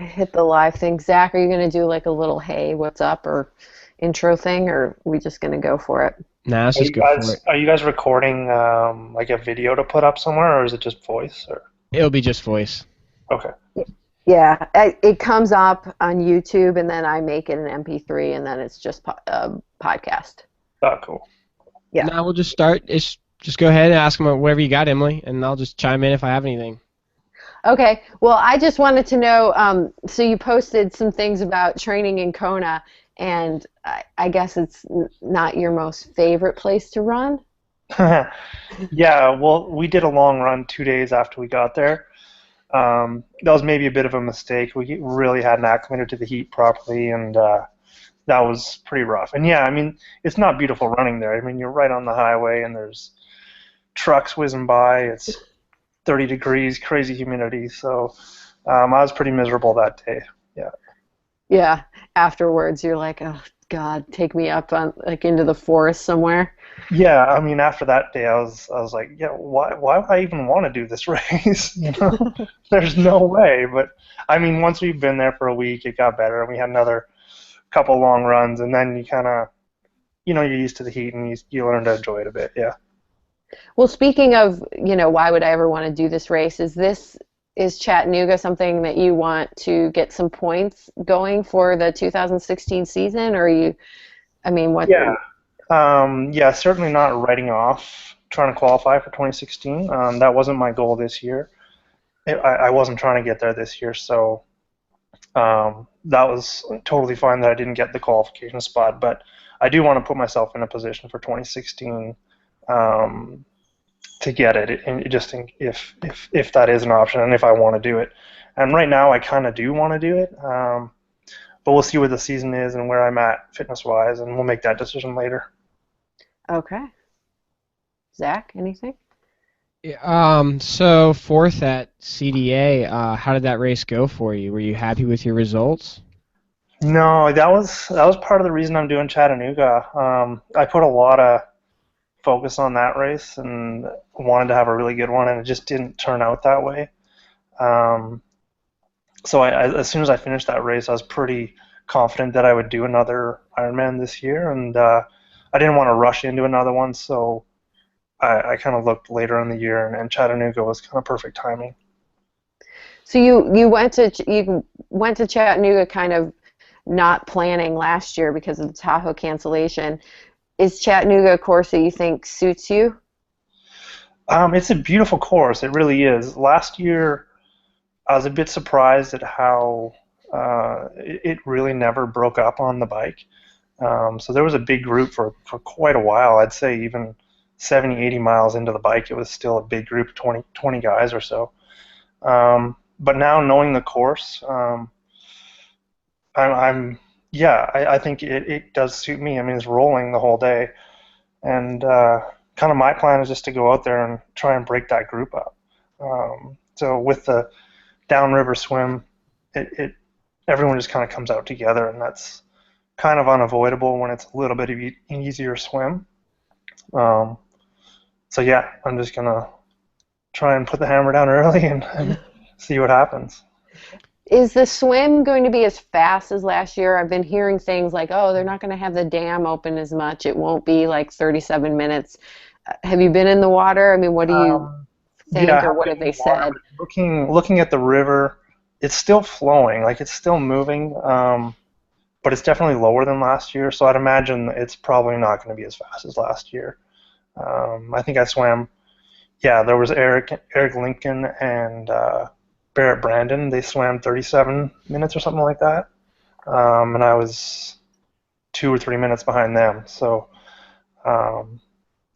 hit the live thing. Zach, are you going to do like a little hey, what's up or intro thing, or are we just going to go for it? Nah, let's Are just you go for it. guys recording like a video to put up somewhere, or is it just voice? Or It'll be just voice. okay, Yeah, it comes up on YouTube, and then I make it an MP3, and then it's just podcast. cool. Yeah. Now we'll just start. Just go ahead and ask them whatever you got, Emily, and I'll just chime in if I have anything. Okay. Well, I just wanted to know. So you posted some things about training in Kona, and I guess it's not your most favorite place to run. Yeah, well, we did a long run 2 days after we got there. That was maybe a bit of a mistake. We really hadn't acclimated to the heat properly, and that was pretty rough. And yeah, I mean, it's not beautiful running there. I mean, you're right on the highway, and there's trucks whizzing by. It's 30 degrees, crazy humidity. So I was pretty miserable that day. Yeah. Yeah. Afterwards, you're like, oh God, take me up on like into the forest somewhere. Yeah, I mean, after that day, I was like, yeah, why would I even want to do this race? There's no way. But I mean, once we've been there for a week, it got better, and we had another couple long runs, and then you kind of, you're used to the heat, and you learn to enjoy it a bit. Yeah. Well, speaking of, why would I ever want to do this race? Is Chattanooga something that you want to get some points going for the 2016 season, or I mean, what? Yeah. Yeah, certainly not writing off trying to qualify for 2016. That wasn't my goal this year. I wasn't trying to get there this year, so that was totally fine that I didn't get the qualification spot. But I do want to put myself in a position for 2016 um, to get it, and if that is an option, and if I want to do it. And right now, I kind of do want to do it, but we'll see where the season is and where I'm at fitness-wise, and we'll make that decision later. Okay. Zach, anything? Yeah, so fourth at CDA, how did that race go for you? Were you happy with your results? No, that was part of the reason I'm doing Chattanooga. I put a lot of focus on that race and wanted to have a really good one, and it just didn't turn out that way. Um, so as soon as I finished that race, I was pretty confident that I would do another Ironman this year, and I didn't want to rush into another one, so I kind of looked later in the year, and Chattanooga was kind of perfect timing. So you went to Chattanooga kind of not planning last year because of the Tahoe cancellation. Is Chattanooga a course that you think suits you? It's a beautiful course, it really is. Last year, I was a bit surprised at how it really never broke up on the bike. So there was a big group for quite a while. I'd say even 70, 80 miles into the bike, it was still a big group, 20 guys or so. But now knowing the course, I'm yeah, I think it does suit me. I mean, it's rolling the whole day, and kind of my plan is just to go out there and try and break that group up. So with the downriver swim, it everyone just kind of comes out together, and that's kind of unavoidable when it's a little bit of an easier swim. Um, so yeah, I'm just gonna try and put the hammer down early and see what happens. Is the swim going to be as fast as last year? I've been hearing things like, oh, they're not going to have the dam open as much. It won't be like 37 minutes. Have you been in the water? I mean, what do you Um, yeah, I think, or have what been have in they the water, said? but looking at the river, it's still flowing, like it's still moving, but it's definitely lower than last year. So I'd imagine it's probably not going to be as fast as last year. I think I swam. Yeah, there was Eric Lincoln and Barrett Brandon. They swam 37 minutes or something like that, and I was 2 or 3 minutes behind them. So um,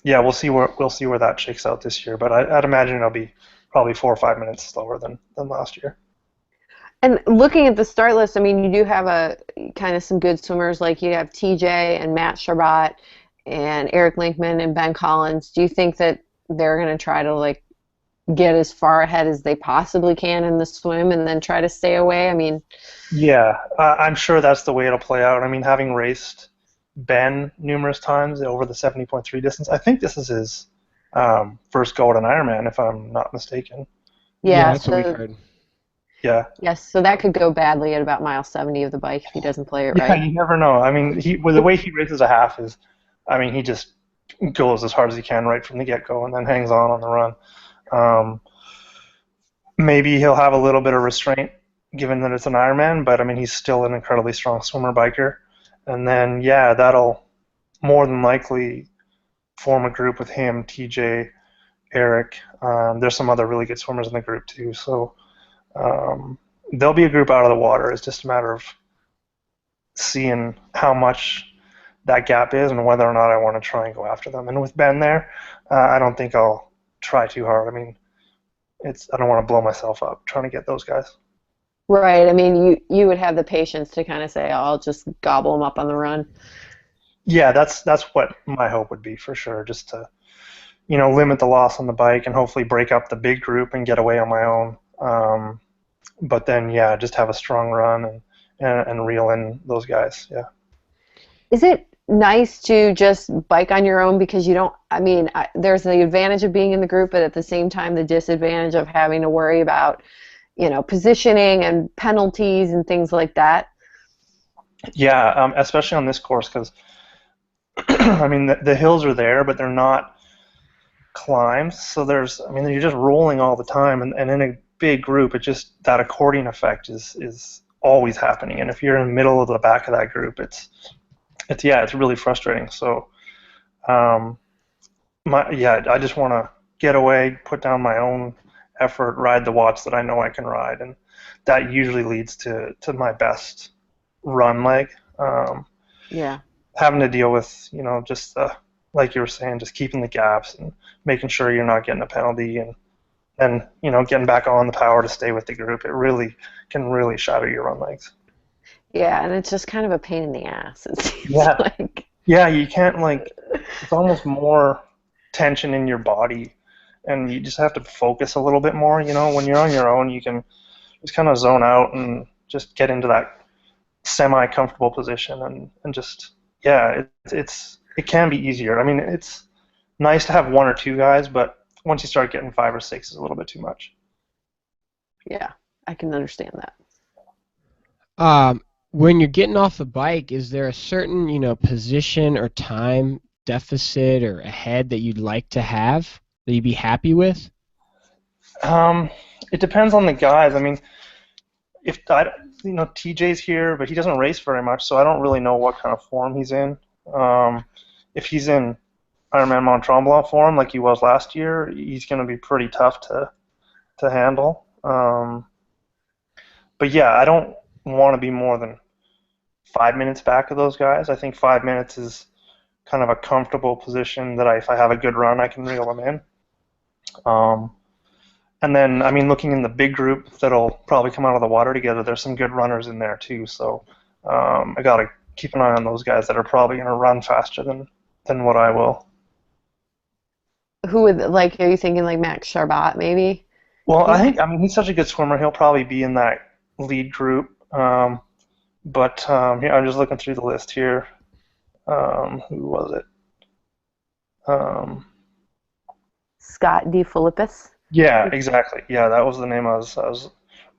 yeah, we'll see where that shakes out this year. But I'd imagine it'll be probably 4 or 5 minutes slower than last year. And looking at the start list, I mean, you do have a kind of some good swimmers, like you have TJ and Matt Sharbat and Eric Linkman and Ben Collins. Do you think that they're going to try to like get as far ahead as they possibly can in the swim and then try to stay away? I mean, Yeah, I'm sure that's the way it'll play out. I mean, having raced Ben numerous times over the 70.3 distance, I think this is his first go at an Ironman, if I'm not mistaken. Yeah, yeah, that's what we've so heard. Yeah. Yes, so that could go badly at about mile 70 of the bike if he doesn't play it Yeah, right. you never know. I mean, the way he races a half is, I mean, he just goes as hard as he can right from the get-go and then hangs on the run. Um, Maybe he'll have a little bit of restraint given that it's an Ironman, but I mean, he's still an incredibly strong swimmer biker. And then, yeah, that'll more than likely form a group with him, TJ, Eric. There's some other really good swimmers in the group too. So um, there'll be a group out of the water. It's just a matter of seeing how much that gap is and whether or not I want to try and go after them. And with Ben there, I don't think I'll try too hard. I mean, I don't want to blow myself up trying to get those guys. Right. I mean, you would have the patience to kind of say, oh, I'll just gobble them up on the run. Yeah, that's what my hope would be for sure. Just to limit the loss on the bike and hopefully break up the big group and get away on my own. But then yeah, just have a strong run and reel in those guys. Yeah. Is it nice to just bike on your own because you don't, I mean, there's the advantage of being in the group, but at the same time, the disadvantage of having to worry about, positioning and penalties and things like that? Yeah, especially on this course because I mean the hills are there, but they're not climbs. So I mean, you're just rolling all the time, and in a big group, it just that accordion effect is always happening. And if you're in the middle of the back of that group, it's really frustrating. So um, I just want to get away, put down my own effort, ride the watts that I know I can ride, and that usually leads to my best run leg. Yeah. Having to deal with just like you were saying, just keeping the gaps and making sure you're not getting a penalty and getting back on the power to stay with the group. It really can really shatter your run legs. Yeah, and it's just kind of a pain in the ass, it seems Yeah. like. Yeah, you can't it's almost more tension in your body and you just have to focus a little bit more. When you're on your own, you can just kind of zone out and just get into that semi-comfortable position and just, yeah, it can be easier. I mean, it's nice to have one or two guys, but once you start getting five or six, it's a little bit too much. Yeah, I can understand that. Um, when you're getting off the bike, is there a certain, position or time deficit or ahead that you'd like to have that you'd be happy with? Um, it depends on the guys. I mean, if I, TJ's here, but he doesn't race very much, so I don't really know what kind of form he's in. If he's in Ironman Mont Tremblant form like he was last year, he's going to be pretty tough to handle. But yeah, I don't want to be more than 5 minutes back of those guys. I think 5 minutes is kind of a comfortable position that if I have a good run, I can reel them in. And then, I mean, looking in the big group that'll probably come out of the water together, there's some good runners in there too. So I got to keep an eye on those guys that are probably going to run faster than what I will. Who would, like, are you thinking like Max Charbat maybe? Well, He's, I mean, he's such a good swimmer. He'll probably be in that lead group. But here, I'm just looking through the list here. Who was it? Um, Scott DeFilippis. yeah, exactly. Yeah, that was the name I was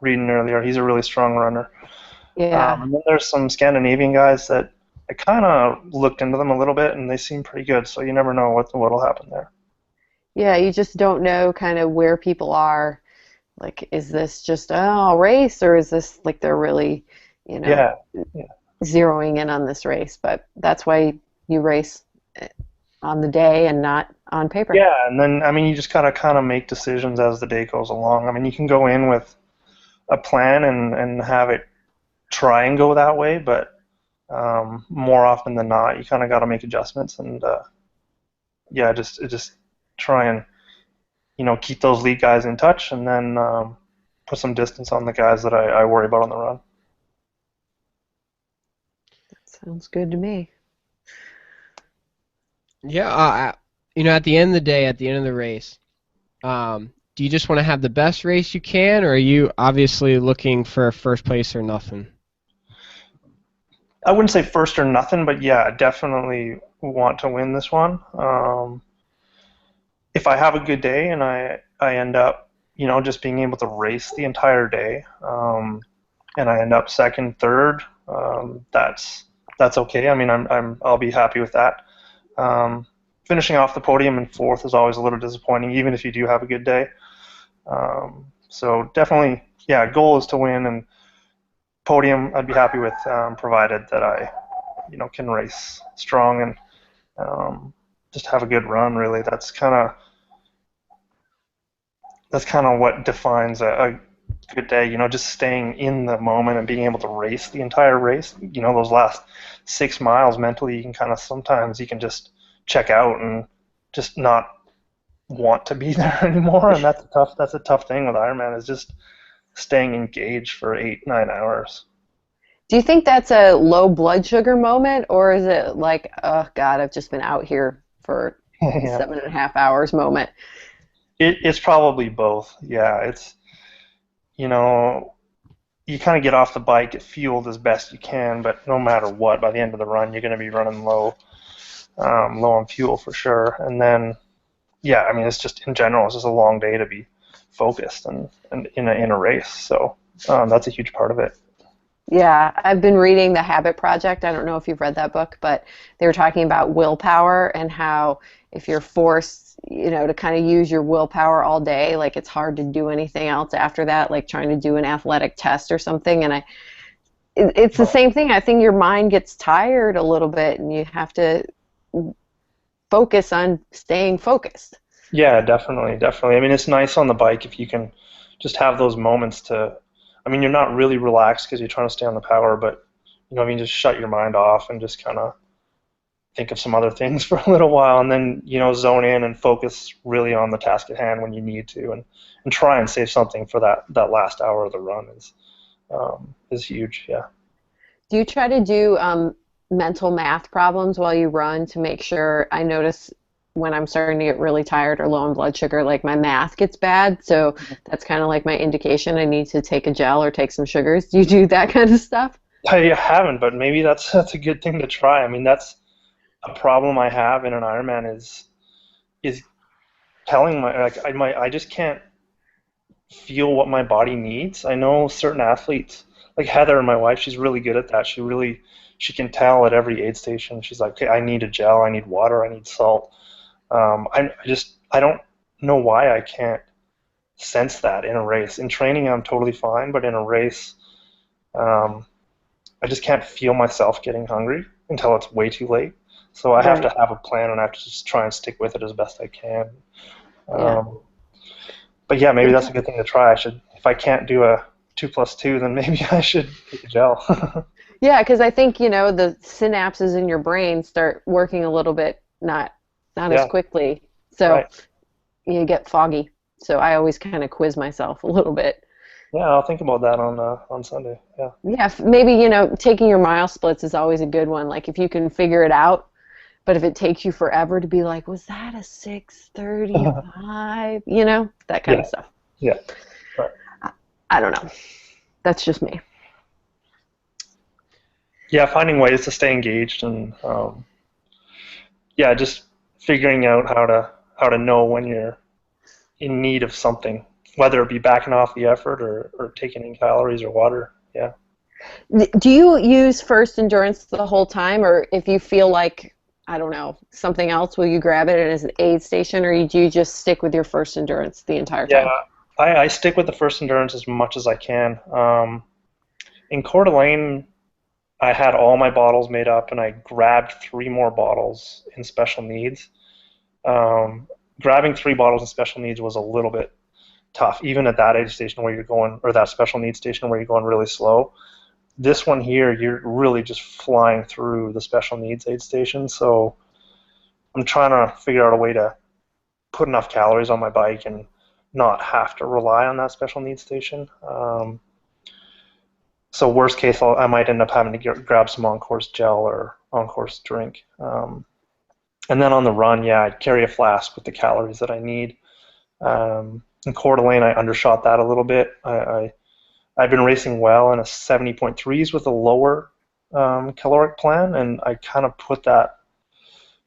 reading earlier. He's a really strong runner. Yeah. And then there's some Scandinavian guys that I kind of looked into them a little bit, and they seem pretty good. So you never know what'll happen there. Yeah, you just don't know kind of where people are. Like, is this just, oh, I'll race, or is this like they're really, you know, Yeah, yeah, zeroing in on this race? But that's why you race on the day and not on paper. yeah. And then I mean, you just gotta kind of make decisions as the day goes along. I mean, you can go in with a plan and have it try and go that way, but more often than not, you kind of got to make adjustments and yeah, just try and keep those lead guys in touch, and then put some distance on the guys that I worry about on the run. Sounds good to me. Yeah, at the end of the day, at the end of the race, do you just want to have the best race you can, or are you obviously looking for first place or nothing? I wouldn't say first or nothing, but yeah, definitely want to win this one. If I have a good day and I end up just being able to race the entire day, and I end up second, third, that's okay. I mean, I'll be happy with that. Um, Finishing off the podium in fourth is always a little disappointing, even if you do have a good day. So definitely, yeah, goal is to win, and podium I'd be happy with, provided that I, can race strong and just have a good run. Really, that's kind of what defines a good day. Just staying in the moment and being able to race the entire race. Those last 6 miles mentally, sometimes you can just check out and just not want to be there anymore, and that's a tough thing with Ironman, is just staying engaged for 8, 9 hours. Do you think that's a low blood sugar moment, or is it like, oh God, I've just been out here for Yeah, 7.5 hours moment? it's probably both. Yeah, it's you know you kind of get off the bike, get fueled as best you can, but no matter what, by the end of the run, you're going to be running low on fuel for sure. And then, yeah, I mean, it's just in general, it's just a long day to be focused and in a race. So that's a huge part of it. Yeah, I've been reading The Habit Project. I don't know if you've read that book, but they were talking about willpower and how if you're forced, to kind of use your willpower all day, like it's hard to do anything else after that, like trying to do an athletic test or something. And it's the same thing. I think your mind gets tired a little bit, and you have to focus on staying focused. Yeah, definitely, definitely. I mean, it's nice on the bike if you can just have those moments to. I mean, you're not really relaxed because you're trying to stay on the power, but I mean, just shut your mind off and just kind of think of some other things for a little while, and then zone in and focus really on the task at hand when you need to, and try and save something for that last hour of the run is huge. Yeah. Do you try to do mental math problems while you run to make sure? I notice when I'm starting to get really tired or low on blood sugar, like my math gets bad. So that's kind of like my indication I need to take a gel or take some sugars. Do you do that kind of stuff? I haven't, but maybe that's a good thing to try. I mean, that's a problem I have in an Ironman is telling I just can't feel what my body needs. I know certain athletes, like Heather, my wife, she's really good at that. She can tell at every aid station. She's like, okay, I need a gel, I need water, I need salt. I don't know why I can't sense that in a race. In training, I'm totally fine, but in a race, um, I just can't feel myself getting hungry until it's way too late. So I have to Right. have a plan, and I have to just try and stick with it as best I can. Yeah. Um, but yeah, maybe that's a good thing to try. If I can't do a 2+2, then maybe I should take a gel. Yeah, because I think, the synapses in your brain start working a little bit not as Yeah, quickly. So right. you get foggy. So I always kind of quiz myself a little bit. Yeah, I'll think about that on Sunday. Yeah. Yeah, maybe, taking your mile splits is always a good one. Like if you can figure it out, but if it takes you forever to be like, was that a 6:35? That kind Yeah, of stuff. yeah. Right. I don't know. That's just me. Yeah, finding ways to stay engaged, and yeah, just figuring out how to know when you're in need of something, whether it be backing off the effort or taking in calories or water. Yeah. Do you use first endurance the whole time, or if you feel like, I don't know, something else, will you grab it as an aid station, or do you just stick with your first endurance the entire Yeah, time? I stick with the first endurance as much as I can. In Coeur d'Alene, I had all my bottles made up, and I grabbed 3 more bottles in special needs. Um, Grabbing 3 bottles in special needs was a little bit tough, even at that aid station where you're going, or that special needs station where you're going really slow. This one here, you're really just flying through the special needs aid station. So I'm trying to figure out a way to put enough calories on my bike and not have to rely on that special needs station. So worst case, I might end up having to grab some on-course gel or on-course drink. And then on the run, yeah, I'd carry a flask with the calories that I need. In Coeur d'Alene, I undershot that a little bit. I've been racing well in a 70.3s with a lower caloric plan, and I kind of put that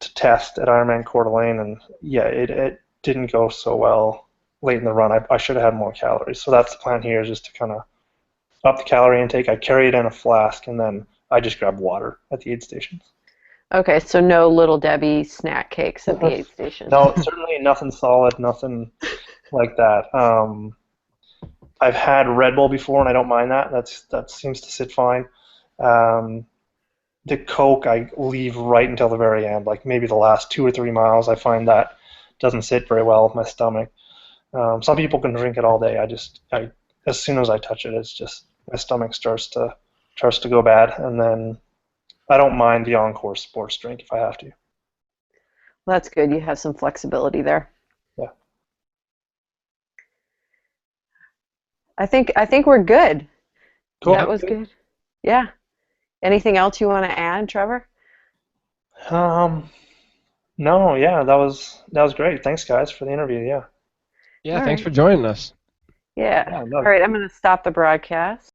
to test at Ironman Coeur d'Alene, and yeah, it didn't go so well. late in the run. I should have had more calories. So that's the plan here, is just to kind of up the calorie intake. I carry it in a flask, and then I just grab water at the aid stations. Okay, so no Little Debbie snack cakes at the aid stations. No, certainly nothing solid, nothing like that. I've had Red Bull before, and I don't mind that. That seems to sit fine. Um, the Coke I leave right until the very end, like maybe the last 2 or 3 miles. I find that doesn't sit very well with my stomach. Some people can drink it all day. I as soon as I touch it, it's just my stomach starts to go bad, and then I don't mind the Encore sports drink if I have to. Well, that's good. You have some flexibility there. Yeah. I think we're good. Cool. That was good. Yeah. Anything else you want to add, Trevor? Um, no, yeah, that was great. Thanks, guys, for the interview. Yeah. Yeah, All thanks right. for joining us. Yeah. Yeah, All no, right, I'm going to stop the broadcast.